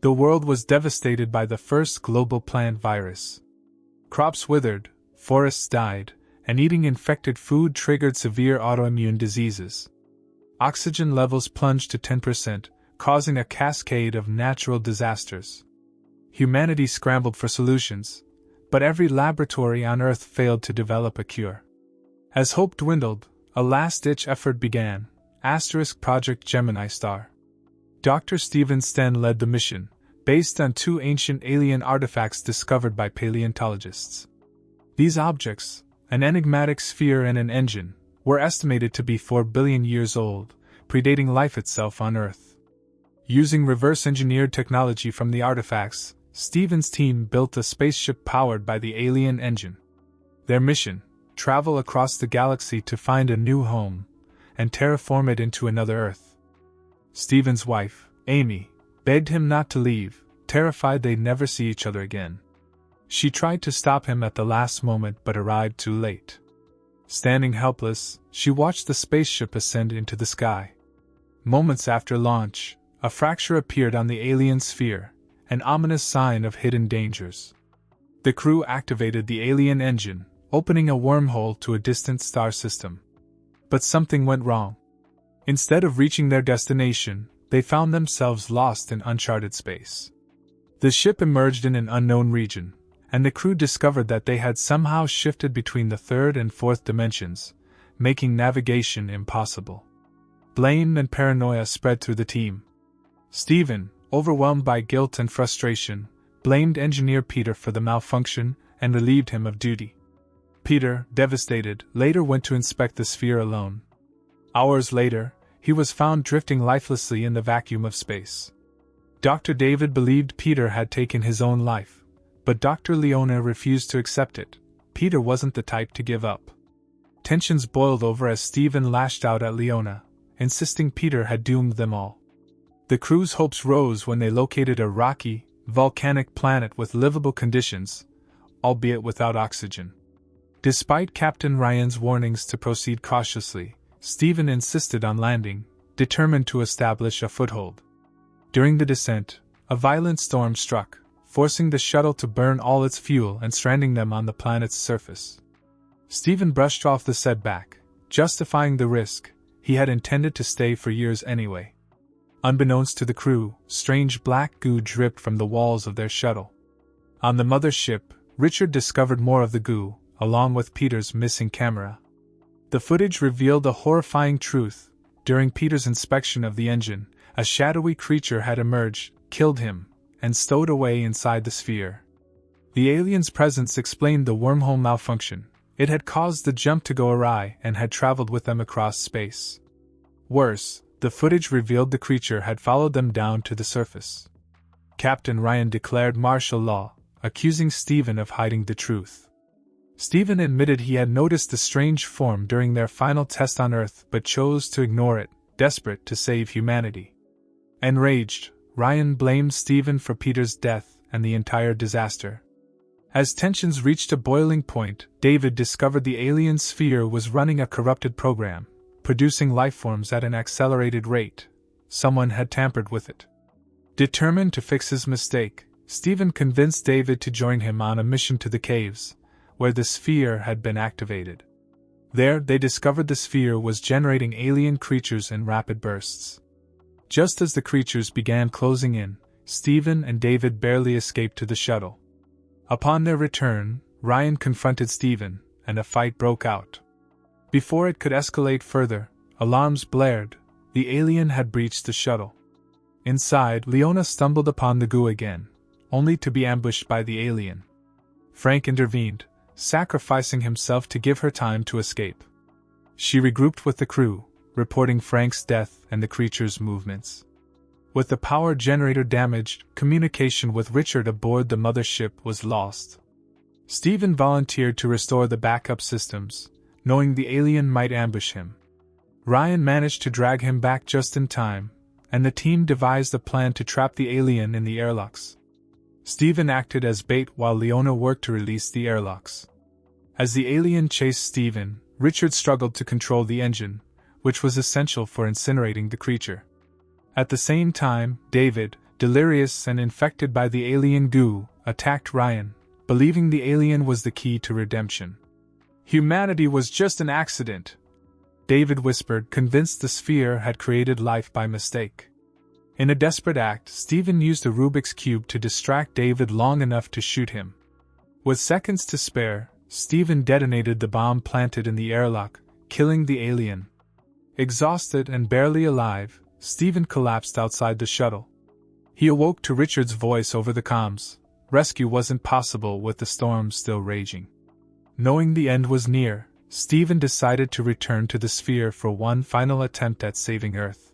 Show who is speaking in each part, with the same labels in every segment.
Speaker 1: The world was devastated by the first global plant virus. Crops withered, forests died, and eating infected food triggered severe autoimmune diseases. Oxygen levels plunged to 10%, causing a cascade of natural disasters. Humanity scrambled for solutions, but every laboratory on Earth failed to develop a cure. As hope dwindled, a last-ditch effort began, Project Gemini star. Dr. Stephen Sten led the mission, based on 2 ancient alien artifacts discovered by paleontologists. These objects, an enigmatic sphere and an engine, were estimated to be 4 billion years old, predating life itself on Earth. Using reverse-engineered technology from the artifacts, Stephen's team built a spaceship powered by the alien engine. Their mission: travel across the galaxy to find a new home, and terraform it into another Earth. Stephen's wife, Amy, begged him not to leave, terrified they'd never see each other again. She tried to stop him at the last moment but arrived too late. Standing helpless, she watched the spaceship ascend into the sky. Moments after launch, a fracture appeared on the alien sphere, an ominous sign of hidden dangers. The crew activated the alien engine, opening a wormhole to a distant star system. But something went wrong. Instead of reaching their destination, they found themselves lost in uncharted space. The ship emerged in an unknown region, and the crew discovered that they had somehow shifted between the 3rd and 4th dimensions, making navigation impossible. Blame and paranoia spread through the team. Stephen, overwhelmed by guilt and frustration, blamed engineer Peter for the malfunction and relieved him of duty. Peter, devastated, later went to inspect the sphere alone. Hours later, he was found drifting lifelessly in the vacuum of space. Dr. David believed Peter had taken his own life, but Dr. Leona refused to accept it. Peter wasn't the type to give up. Tensions boiled over as Stephen lashed out at Leona, insisting Peter had doomed them all. The crew's hopes rose when they located a rocky, volcanic planet with livable conditions, albeit without oxygen. Despite Captain Ryan's warnings to proceed cautiously, Stephen insisted on landing, determined to establish a foothold. During the descent, a violent storm struck, forcing the shuttle to burn all its fuel and stranding them on the planet's surface. Stephen brushed off the setback, justifying the risk. He had intended to stay for years anyway. Unbeknownst to the crew, strange black goo dripped from the walls of their shuttle. On the mother ship, Richard discovered more of the goo, along with Peter's missing camera. The footage revealed a horrifying truth. During Peter's inspection of the engine, a shadowy creature had emerged, killed him, and stowed away inside the sphere. The alien's presence explained the wormhole malfunction. It had caused the jump to go awry and had traveled with them across space. Worse, the footage revealed the creature had followed them down to the surface. Captain Ryan declared martial law, accusing Stephen of hiding the truth. Stephen admitted he had noticed the strange form during their final test on Earth but chose to ignore it, desperate to save humanity. Enraged, Ryan blamed Stephen for Peter's death and the entire disaster. As tensions reached a boiling point, David discovered the alien sphere was running a corrupted program, producing lifeforms at an accelerated rate. Someone had tampered with it. Determined to fix his mistake, Stephen convinced David to join him on a mission to the caves, where the sphere had been activated. There, they discovered the sphere was generating alien creatures in rapid bursts. Just as the creatures began closing in, Stephen and David barely escaped to the shuttle. Upon their return, Ryan confronted Stephen, and a fight broke out. Before it could escalate further, alarms blared. The alien had breached the shuttle. Inside, Leona stumbled upon the goo again, only to be ambushed by the alien. Frank intervened, sacrificing himself to give her time to escape. She regrouped with the crew, reporting Frank's death and the creature's movements. With the power generator damaged, communication with Richard aboard the mothership was lost. Stephen volunteered to restore the backup systems, knowing the alien might ambush him. Ryan managed to drag him back just in time, and the team devised a plan to trap the alien in the airlocks. Stephen acted as bait while Leona worked to release the airlocks. As the alien chased Stephen, Richard struggled to control the engine, which was essential for incinerating the creature. At the same time, David, delirious and infected by the alien goo, attacked Ryan, believing the alien was the key to redemption. Humanity was just an accident, David whispered, convinced the sphere had created life by mistake. In a desperate act, Stephen used a Rubik's Cube to distract David long enough to shoot him. With seconds to spare, Stephen detonated the bomb planted in the airlock, killing the alien. Exhausted and barely alive, Stephen collapsed outside the shuttle. He awoke to Richard's voice over the comms. Rescue wasn't possible with the storm still raging. Knowing the end was near, Stephen decided to return to the sphere for one final attempt at saving Earth.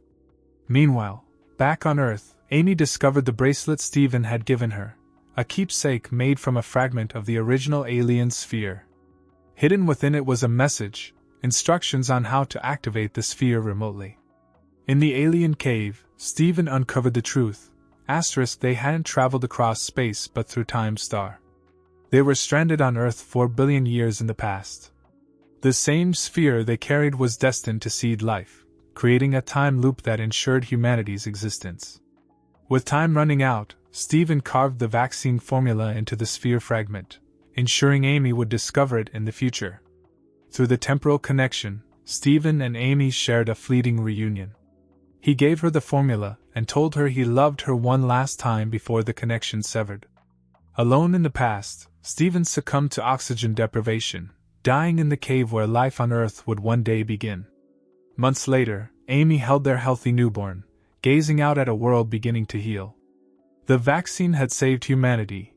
Speaker 1: Meanwhile, back on Earth, Amy discovered the bracelet Stephen had given her, a keepsake made from a fragment of the original alien sphere. Hidden within it was a message, instructions on how to activate the sphere remotely. In the alien cave, Stephen uncovered the truth. They hadn't traveled across space but through time star. They were stranded on Earth 4 billion years in the past. The same sphere they carried was destined to seed life, creating a time loop that ensured humanity's existence. With time running out, Stephen carved the vaccine formula into the sphere fragment, ensuring Amy would discover it in the future. Through the temporal connection, Stephen and Amy shared a fleeting reunion. He gave her the formula and told her he loved her one last time before the connection severed. Alone in the past, Stephen succumbed to oxygen deprivation, dying in the cave where life on Earth would one day begin. Months later, Amy held their healthy newborn, gazing out at a world beginning to heal. The vaccine had saved humanity,